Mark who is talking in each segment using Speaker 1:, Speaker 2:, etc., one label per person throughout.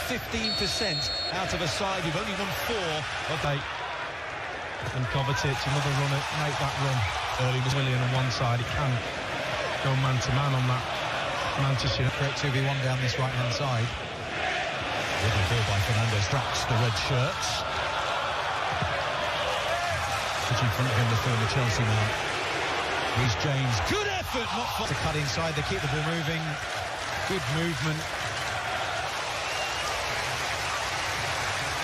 Speaker 1: 15% out of a side who've only won 4 of 8.
Speaker 2: And Kovacic, another runner, make that run early with Willian on one side. It can go man-to-man on that Manchester
Speaker 3: Great 2v1 down this right-hand side.
Speaker 1: Little ball by Fernandez, tracks the red shirts. Put in front of him, the former Chelsea man. Reece James, good effort, not far.
Speaker 3: To cut inside, they keep the ball moving. Good movement.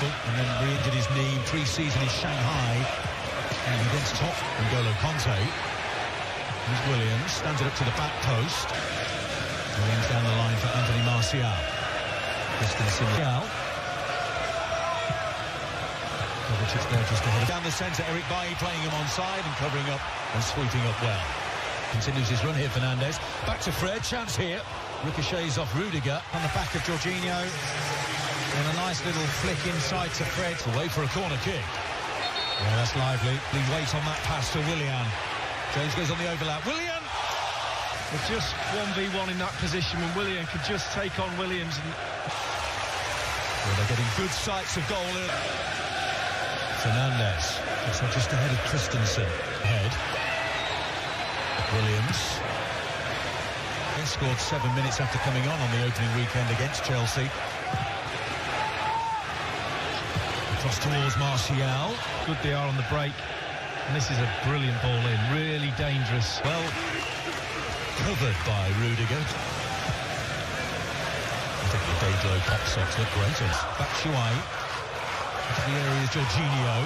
Speaker 1: And then re-injured his knee pre-season in Shanghai. And against top N'Golo Conte. Here's Williams, stands it up to the back post. Williams down the line for Anthony Martial. Christensen. Kovacic there just ahead. Down the centre, Eric Bailly playing him onside and covering up and sweeping up well. Continues his run here, Fernandez. Back to Fred, chance here. Ricochets off Rudiger.
Speaker 3: On the back of Jorginho. And a nice little flick inside to Fred.
Speaker 1: Away for a corner kick.
Speaker 3: Yeah, that's lively.
Speaker 1: The weight on that pass to Willian. James goes on the overlap. Willian!
Speaker 2: They're just 1v1 in that position when Willian could just take on Williams. And
Speaker 1: well, they're getting good sights of goal. Fernandez. So just ahead of Christensen. Ahead. Williams. He scored 7 minutes after coming on the opening weekend against Chelsea. Across towards Martial.
Speaker 2: Good they are on the break. And this is a brilliant ball in. Really dangerous.
Speaker 1: Well covered by Rudiger. I think the day-glow pop socks look great. Batshuayi. The area is Jorginho.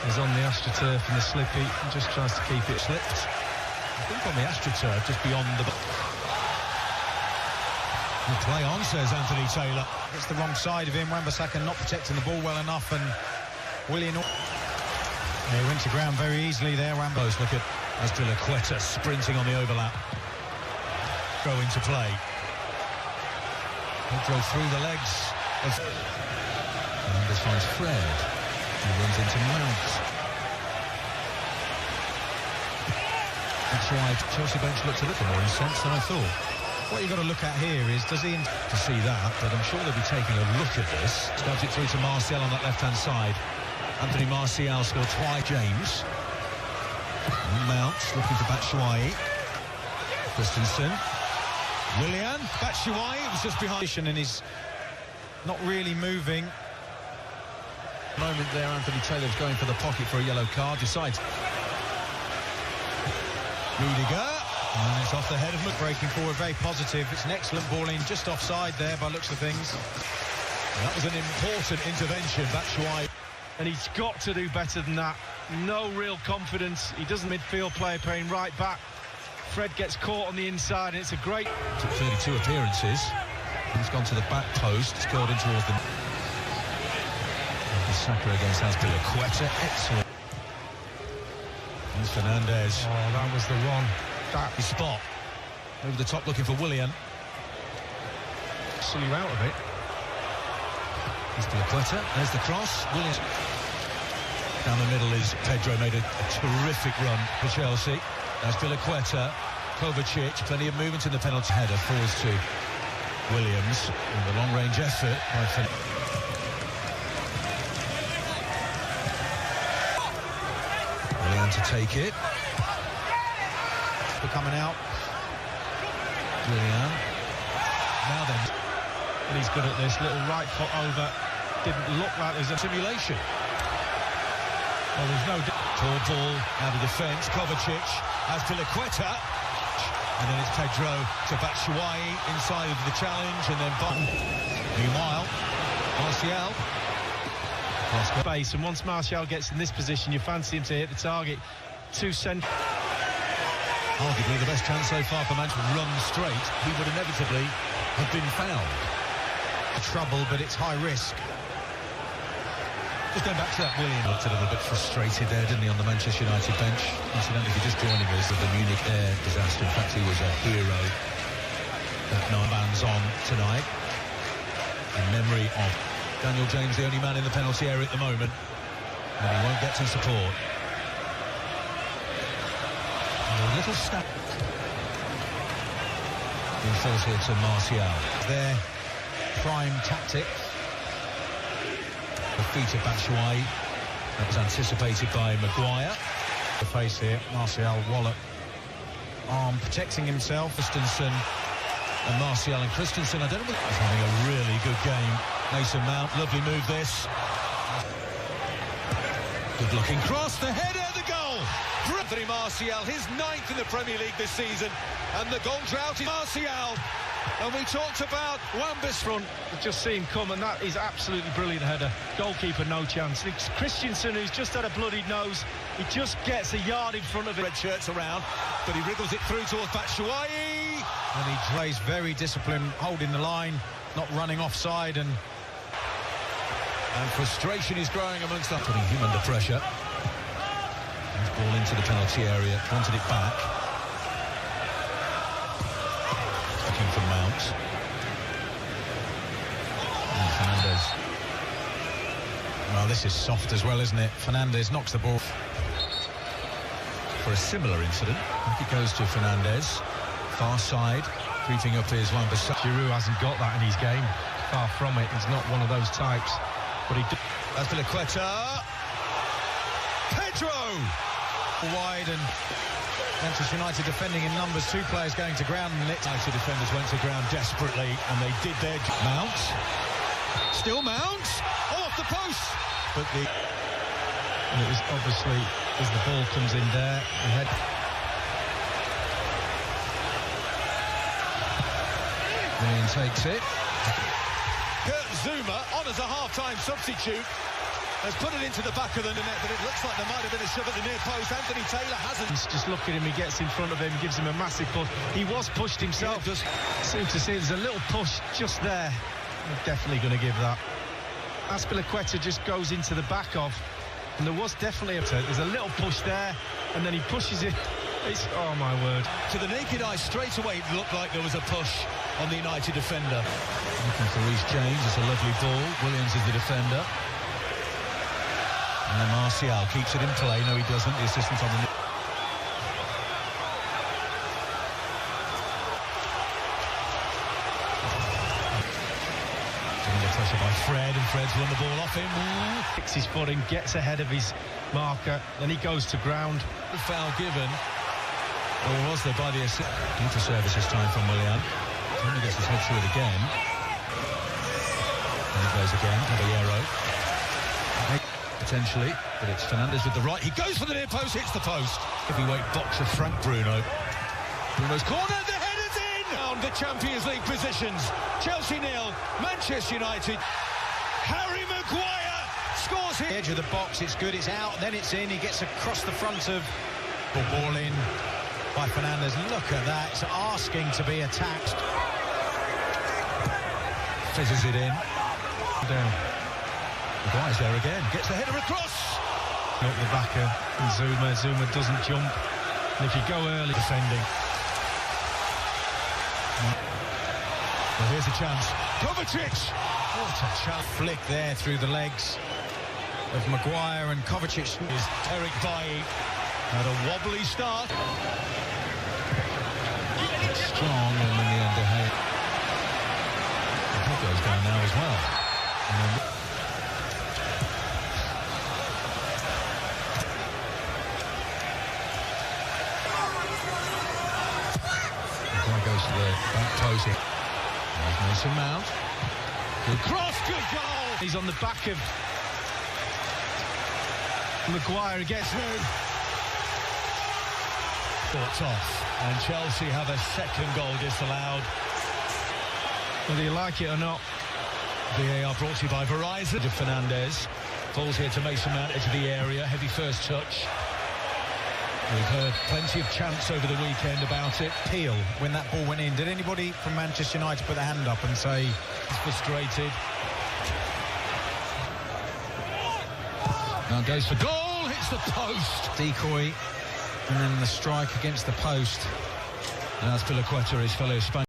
Speaker 2: He's on the AstroTurf in the slippy and just tries to keep it
Speaker 1: slipped. I think on the AstroTurf, just beyond the... We'll play on, says Anthony Taylor.
Speaker 3: It's the wrong side of him. Wan-Bissaka not protecting the ball well enough, and Willian... He went to ground very easily there,
Speaker 1: Wan-Bissaka. Look at Azpilicueta sprinting on the overlap. Go into play. Pedro through the legs. And this finds Fred. He runs into Mount. That's why Chelsea bench looked a little more incensed than I thought.
Speaker 3: What you've got to look at here is, does he...
Speaker 1: To see that, but I'm sure they'll be taking a look at this. Stabs it through to Martial on that left-hand side. Anthony Martial scored twice. James. Mount looking for Batshuayi. Christensen. Willian. Batshuayi was just behind.
Speaker 3: And he's not really moving.
Speaker 1: Moment there, Anthony Taylor's going for the pocket for a yellow card. Decides. Rudiger. And it's off the head of
Speaker 3: breaking forward, very positive. It's an excellent ball in, just offside there by looks of things.
Speaker 1: That was an important intervention, Batshuayi.
Speaker 2: And he's got to do better than that. No real confidence. He doesn't midfield player playing right back. Fred gets caught on the inside, and it's a great...
Speaker 1: Took 32 appearances. He's gone to the back post, scored in towards the... Saka against Azpilicueta. Excellent. Here's Fernandez.
Speaker 2: Oh, that was the one.
Speaker 1: That is spot. Over the top looking for Willian.
Speaker 2: Sully out of it.
Speaker 1: Azpilicueta. There's the cross. Williams. Down the middle is Pedro. Made a terrific run for Chelsea. Azpilicueta. Kovacic. Plenty of movement in the penalty. Header falls to Williams. And the long-range effort by Fernandez. To take it.
Speaker 3: We're coming out.
Speaker 1: Willian. Now then.
Speaker 2: And he's good at this. Little right foot over. Didn't look like there's a simulation.
Speaker 1: Well, there's no... Tall ball out of defence. Kovacic. Azpilicueta. And then it's Pedro to Batshuayi inside of the challenge. And then meanwhile, Martial.
Speaker 2: Space, and once Martial gets in this position, you fancy him to hit the target. Arguably
Speaker 1: the best chance so far for Manchester. Run straight, he would inevitably have been fouled.
Speaker 3: Trouble, but it's high risk.
Speaker 1: Just going back to that, Willian looked a little bit frustrated there, didn't he, on the Manchester United bench? Incidentally, if you're just joining us, with the Munich air disaster, in fact, he was a hero. That 9 bands on tonight in memory of Daniel James, the only man in the penalty area at the moment, and he won't get some support. A little step. Forced here to Martial.
Speaker 3: There, prime tactic.
Speaker 1: The feet of Batshuayi. That was anticipated by Maguire.
Speaker 3: The face here, Martial Wallop. Arm protecting himself.
Speaker 1: Christensen and Martial and Christensen. I don't know. He's having a really good game. Mason Mount, lovely move this. Good looking cross, the header, the goal. Anthony Martial, his 9th in the Premier League this season, and the goal drought is Martial. And we talked about Wamba's
Speaker 2: front. Just see him come, and that is absolutely brilliant header. Goalkeeper, no chance. It's Christensen, who's just had a bloodied nose. He just gets a yard in front of it.
Speaker 1: Red shirts around, but he wriggles it through towards Batshuayi.
Speaker 3: And he plays very disciplined, holding the line, not running offside, and
Speaker 1: frustration is growing amongst them, putting him under pressure. His ball into the penalty area, wanted it back. Looking for Mount. And Fernandes.
Speaker 3: Well, this is soft as well, isn't it? Fernandes knocks the ball.
Speaker 1: For a similar incident, back it goes to Fernandes. Far side, creeping up is Wan-Bissaka.
Speaker 2: Giroud hasn't got that in his game. Far from it. He's not one of those types. But he
Speaker 1: That's Cuplikan. Pedro!
Speaker 3: Wide, and Manchester United defending in numbers. 2 players going to ground, and
Speaker 1: United defenders went to ground desperately, and they did their Mount. Still Mount. Off the post.
Speaker 2: But and it was obviously, as the ball comes in there, the head.
Speaker 1: Willian takes it. Kurt Zuma, on as a half-time substitute, has put it into the back of the net, but it looks like there might have been a shove at the near post. Anthony Taylor hasn't.
Speaker 2: Just look at him, he gets in front of him, gives him a massive push. He was pushed himself.
Speaker 1: Yeah,
Speaker 2: seem to see there's a little push just there. We're definitely going to give that. Azpilicueta just goes into the back of, and there was definitely there's a little push there, and then he pushes it. It's, oh my word.
Speaker 1: To the naked eye, straight away, it looked like there was a push on the United defender. Looking for Reece James, it's a lovely ball. Williams is the defender. And then Martial keeps it in play. No, he doesn't. The assistant's on the... Under pressure by Fred, and Fred's won the ball off him.
Speaker 2: Kicks his foot in, gets ahead of his marker, then he goes to ground.
Speaker 1: The foul given. Or was there by the assist? Into service this time from Willian. Only gets his head through it again. And it goes again. Caballero. Potentially, but it's Fernandes with the right. He goes for the near post, hits the post. Heavyweight boxer Frank Bruno. Bruno's corner, the header's in! Down the Champions League positions. Chelsea 0, Manchester United. Harry Maguire scores here.
Speaker 3: Edge of the box, it's good, it's out, then it's in. He gets across the front of the ball in by Fernandes. Look at that, it's asking to be attacked.
Speaker 1: Fizzes it in.
Speaker 2: Down.
Speaker 1: Maguire's there again, gets the header across.
Speaker 2: At the backer, and Zuma doesn't jump. And if you go early, defending.
Speaker 1: Well, here's a chance. Kovacic!
Speaker 3: What a chance. Flick there through the legs of Maguire, and Kovacic
Speaker 1: is Eric Bailly. Had a wobbly start. Strong, and in the end, De Gea. The head goes down now as well. And then... goes to the back post. There's Mason Mount. Good cross, good goal.
Speaker 2: He's on the back of Maguire, gets through.
Speaker 1: Thoughts off, and Chelsea have a second goal disallowed.
Speaker 2: Whether you like it or not.
Speaker 1: VAR brought to you by Verizon. Fernandes falls here to Mason Mount into the area. Heavy first touch. We've heard plenty of chants over the weekend about it.
Speaker 3: Peel, when that ball went in, did anybody from Manchester United put their hand up and say
Speaker 1: he's frustrated? Now goes for goal, hits the post.
Speaker 3: Decoy, and then the strike against the post.
Speaker 1: And Azpilicueta, his fellow Spaniard.